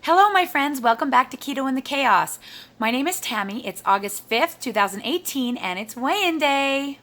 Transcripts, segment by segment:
Hello, my friends. Welcome back to Keto in the Chaos. My name is Tammy. It's August 5th, 2018, and it's weigh-in day.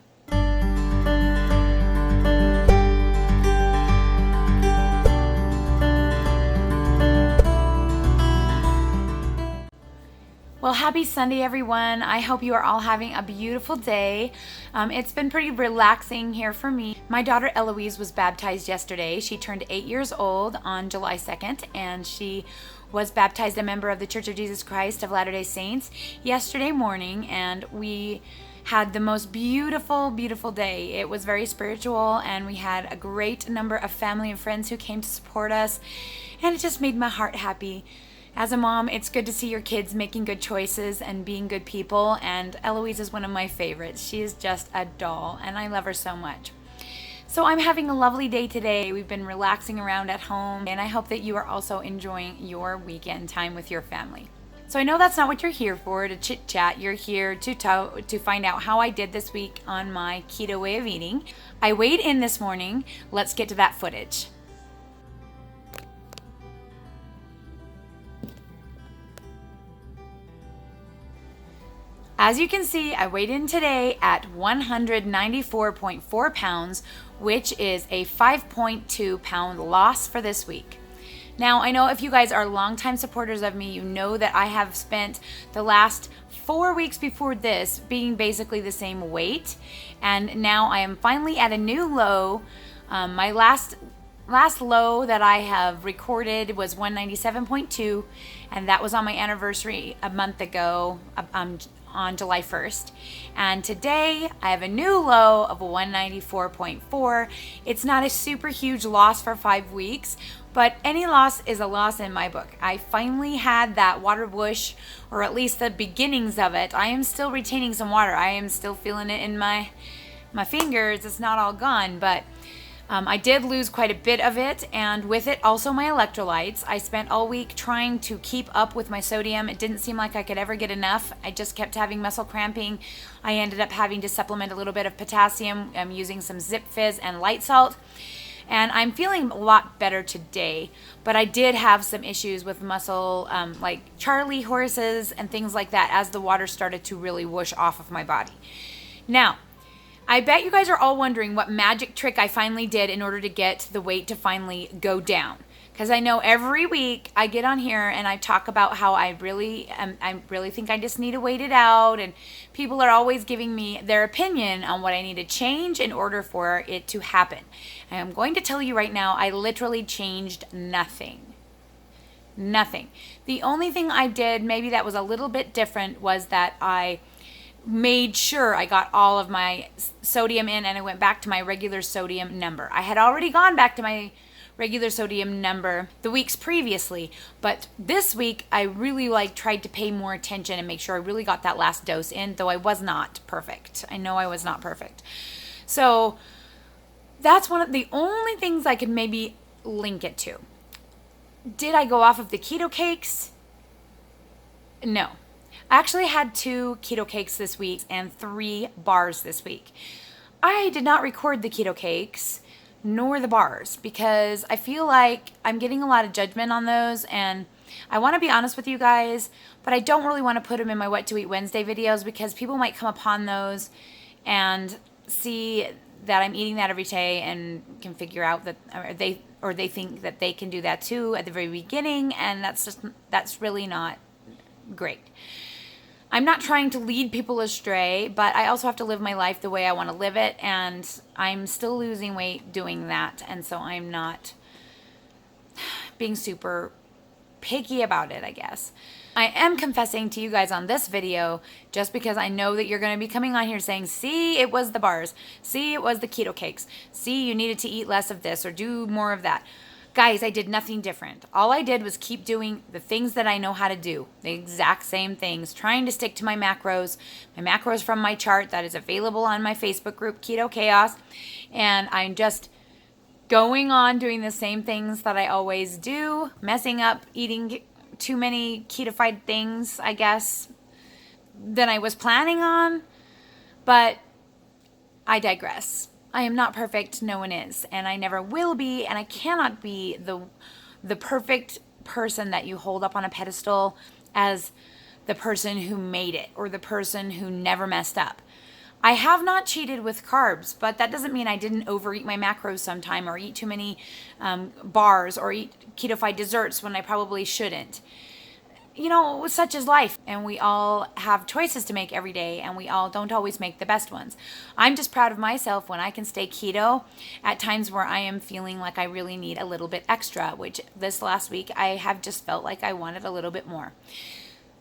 Well, happy Sunday, everyone. I hope you are all having a beautiful day. It's been pretty relaxing here for me. My daughter Eloise was baptized yesterday. She turned 8 years old on July 2nd, and she was baptized a member of the Church of Jesus Christ of Latter-day Saints yesterday morning, and we had the most beautiful, beautiful day. It was very spiritual, and we had a great number of family and friends who came to support us, and it just made my heart happy. As a mom, it's good to see your kids making good choices and being good people, and Eloise is one of my favorites. She is just a doll, and I love her so much. So I'm having a lovely day today. We've been relaxing around at home, and I hope that you are also enjoying your weekend time with your family. So I know that's not what you're here for, to chit-chat. You're here to find out how I did this week on my keto way of eating. I weighed in this morning. Let's get to that footage. As you can see, I weighed in today at 194.4 pounds, which is a 5.2 pound loss for this week. Now, I know if you guys are longtime supporters of me, you know that I have spent the last 4 weeks before this being basically the same weight, and now I am finally at a new low. My last low that I have recorded was 197.2, and that was on my anniversary a month ago, on July 1st. And today I have a new low of 194.4. It's not a super huge loss for 5 weeks, but any loss is a loss in my book. I finally had that water bush, or at least the beginnings of it. I am still retaining some water. I am still feeling it in my fingers. It's not all gone, but I did lose quite a bit of it, and with it also my electrolytes. I spent all week trying to keep up with my sodium. It didn't seem like I could ever get enough. I just kept having muscle cramping. I ended up having to supplement a little bit of potassium. I'm using some Zip Fizz and light salt, and I'm feeling a lot better today. But I did have some issues with muscle, like Charlie horses and things like that, as the water started to really whoosh off of my body. Now, I bet you guys are all wondering what magic trick I finally did in order to get the weight to finally go down. Because I know every week I get on here and I talk about how I really think I just need to wait it out, and people are always giving me their opinion on what I need to change in order for it to happen. And I'm going to tell you right now, I literally changed nothing. Nothing. The only thing I did, maybe that was a little bit different, was that I made sure I got all of my sodium in, and I went back to my regular sodium number. I had already gone back to my regular sodium number the weeks previously, but this week I really tried to pay more attention and make sure I really got that last dose in, though I was not perfect. I know I was not perfect. So that's one of the only things I could maybe link it to. Did I go off of the keto cakes? No. I actually had 2 keto cakes this week and 3 bars this week. I did not record the keto cakes nor the bars because I feel like I'm getting a lot of judgment on those, and I want to be honest with you guys, but I don't really want to put them in my What to Eat Wednesday videos because people might come upon those and see that I'm eating that every day and can figure out that they think that they can do that too at the very beginning, and that's really not great. I'm not trying to lead people astray, but I also have to live my life the way I want to live it, and I'm still losing weight doing that, and so I'm not being super picky about it, I guess. I am confessing to you guys on this video just because I know that you're going to be coming on here saying, see, it was the bars. See, it was the keto cakes. See, you needed to eat less of this or do more of that. Guys, I did nothing different. All I did was keep doing the things that I know how to do, the exact same things, trying to stick to my macros from my chart that is available on my Facebook group, Keto Chaos, and I'm just going on doing the same things that I always do, messing up, eating too many ketofied things, I guess, than I was planning on, but I digress. I am not perfect, no one is, and I never will be, and I cannot be the perfect person that you hold up on a pedestal as the person who made it or the person who never messed up. I have not cheated with carbs, but that doesn't mean I didn't overeat my macros sometime or eat too many bars or eat keto-fied desserts when I probably shouldn't. You know, such is life, and we all have choices to make every day, and we all don't always make the best ones. I'm just proud of myself when I can stay keto at times where I am feeling like I really need a little bit extra, which this last week I have just felt like I wanted a little bit more.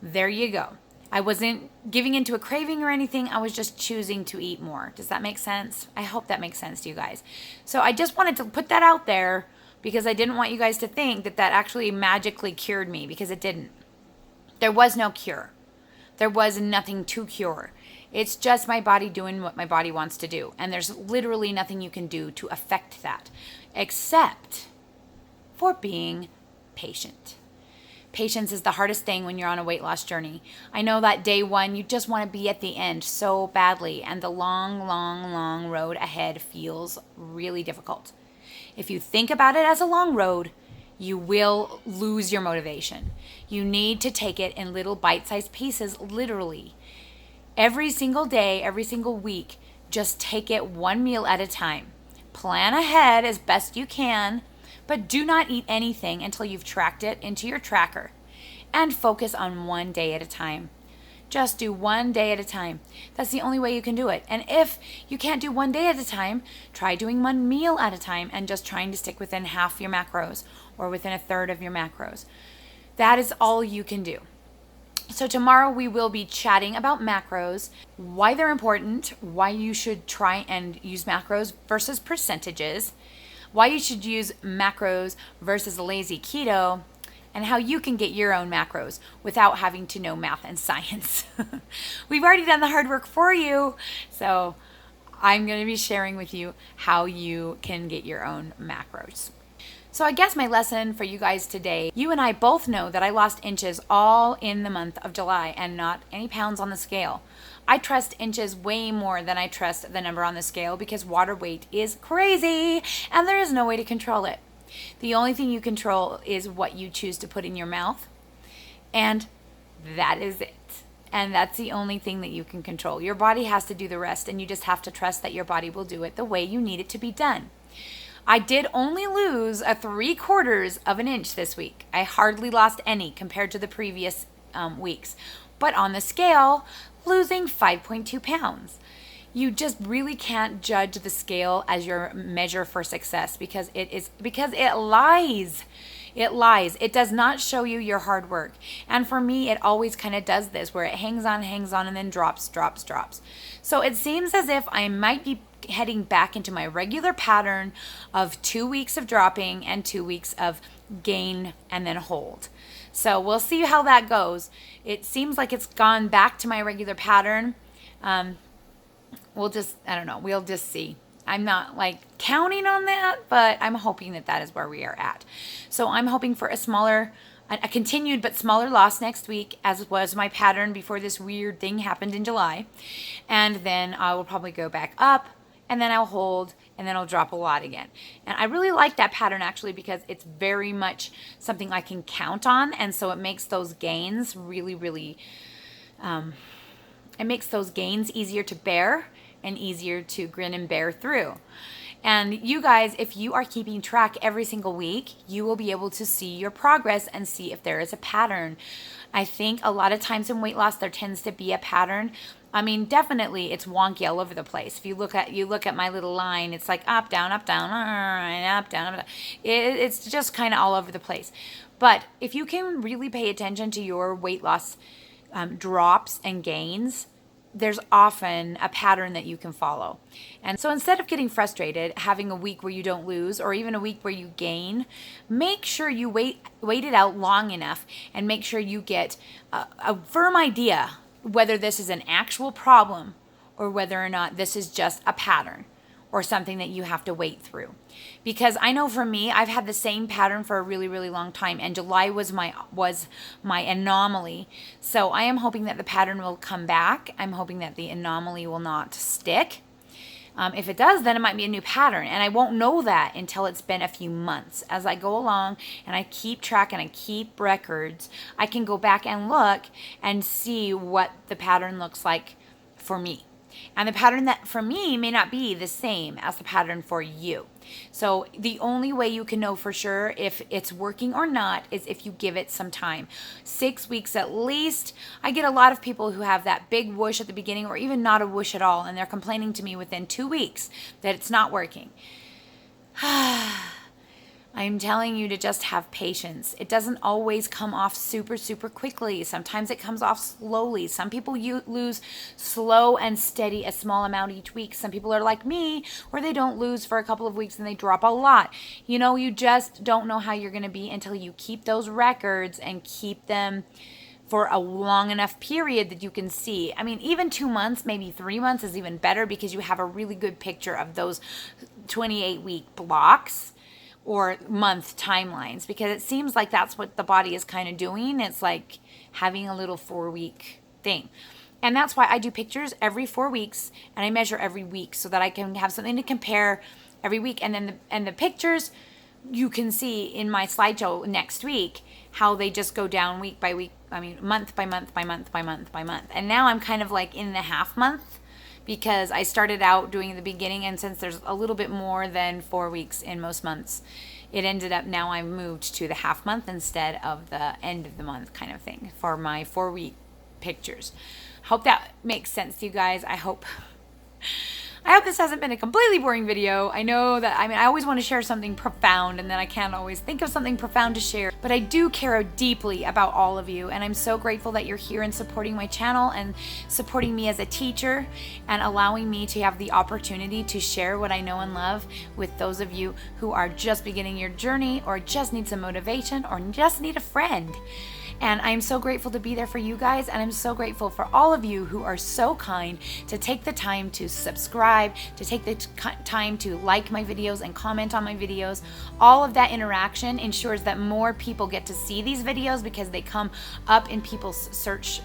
There you go. I wasn't giving into a craving or anything. I was just choosing to eat more. Does that make sense? I hope that makes sense to you guys. So I just wanted to put that out there because I didn't want you guys to think that that actually magically cured me, because it didn't. There was no cure. There was nothing to cure. It's just my body doing what my body wants to do. And there's literally nothing you can do to affect that except for being patient. Patience is the hardest thing when you're on a weight loss journey. I know that day one, you just want to be at the end so badly, and the long road ahead feels really difficult. If you think about it as a long road, you will lose your motivation. You need to take it in little bite-sized pieces, literally. Every single day, every single week, just take it one meal at a time. Plan ahead as best you can, but do not eat anything until you've tracked it into your tracker, and focus on one day at a time. Just do one day at a time. That's the only way you can do it. And if you can't do one day at a time, try doing one meal at a time and just trying to stick within half your macros or within a third of your macros. That is all you can do. So tomorrow we will be chatting about macros, why they're important, why you should try and use macros versus percentages, why you should use macros versus lazy keto, and how you can get your own macros without having to know math and science. We've already done the hard work for you, so I'm going to be sharing with you how you can get your own macros. So I guess my lesson for you guys today, you and I both know that I lost inches all in the month of July and not any pounds on the scale. I trust inches way more than I trust the number on the scale because water weight is crazy and there is no way to control it. The only thing you control is what you choose to put in your mouth, and that is it. And that's the only thing that you can control. Your body has to do the rest, and you just have to trust that your body will do it the way you need it to be done. I did only lose a 3/4 of an inch this week. I hardly lost any compared to the previous weeks. But on the scale, losing 5.2 pounds. You just really can't judge the scale as your measure for success because it lies. It lies. It does not show you your hard work. And for me, it always kind of does this where it hangs on, and then drops. So it seems as if I might be heading back into my regular pattern of 2 weeks of dropping and 2 weeks of gain and then hold. So we'll see how that goes. It seems like it's gone back to my regular pattern. We'll just see. I'm not counting on that, but I'm hoping that is where we are at. So I'm hoping for a continued but smaller loss next week, as was my pattern before this weird thing happened in July. And then I will probably go back up, and then I'll hold, and then I'll drop a lot again. And I really like that pattern actually because it's very much something I can count on, and so it makes those gains really, it makes those gains easier to bear and easier to grin and bear through. And you guys, if you are keeping track every single week, you will be able to see your progress and see if there is a pattern. I think a lot of times in weight loss, there tends to be a pattern. I mean, definitely it's wonky all over the place. If you look at my little line, it's like up, down, up, down, up, down, up, down. It's just kind of all over the place. But if you can really pay attention to your weight loss drops and gains, there's often a pattern that you can follow. And so instead of getting frustrated, having a week where you don't lose or even a week where you gain, make sure you wait it out long enough and make sure you get a firm idea whether this is an actual problem or whether or not this is just a pattern or something that you have to wait through. Because I know for me, I've had the same pattern for a really long time, and July was my anomaly. So I am hoping that the pattern will come back. I'm hoping that the anomaly will not stick. If it does, then it might be a new pattern, and I won't know that until it's been a few months. As I go along and I keep track and I keep records, I can go back and look and see what the pattern looks like for me. And the pattern that for me may not be the same as the pattern for you. So the only way you can know for sure if it's working or not is if you give it some time. 6 weeks at least. I get a lot of people who have that big whoosh at the beginning or even not a whoosh at all, and they're complaining to me within 2 weeks that it's not working. I'm telling you to just have patience. It doesn't always come off super, super quickly. Sometimes it comes off slowly. Some people lose slow and steady, a small amount each week. Some people are like me, where they don't lose for a couple of weeks and they drop a lot. You know, you just don't know how you're going to be until you keep those records and keep them for a long enough period that you can see. I mean, even 2 months, maybe 3 months is even better because you have a really good picture of those 28-week blocks or month timelines, because it seems like that's what the body is kind of doing. It's like having a little 4-week thing. And that's why I do pictures every 4 weeks and I measure every week so that I can have something to compare every week. And then the pictures, you can see in my slideshow next week how they just go down week by week. I mean, month by month by month by month by month. And now I'm kind of like in the half month, because I started out doing the beginning, and since there's a little bit more than 4 weeks in most months, it ended up now I've moved to the half month instead of the end of the month kind of thing for my 4-week pictures. Hope that makes sense to you guys. I hope this hasn't been a completely boring video. I know that, I always want to share something profound, and then I can't always think of something profound to share. But I do care deeply about all of you, and I'm so grateful that you're here and supporting my channel and supporting me as a teacher and allowing me to have the opportunity to share what I know and love with those of you who are just beginning your journey or just need some motivation or just need a friend. And I'm so grateful to be there for you guys, and I'm so grateful for all of you who are so kind to take the time to subscribe, to take the time to like my videos and comment on my videos. All of that interaction ensures that more people get to see these videos because they come up in people's search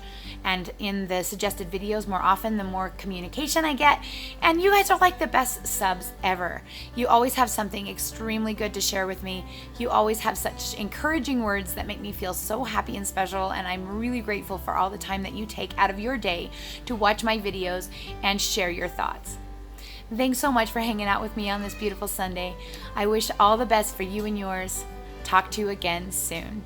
and in the suggested videos more often, the more communication I get. And you guys are like the best subs ever. You always have something extremely good to share with me. You always have such encouraging words that make me feel so happy and special, and I'm really grateful for all the time that you take out of your day to watch my videos and share your thoughts. Thanks so much for hanging out with me on this beautiful Sunday. I wish all the best for you and yours. Talk to you again soon.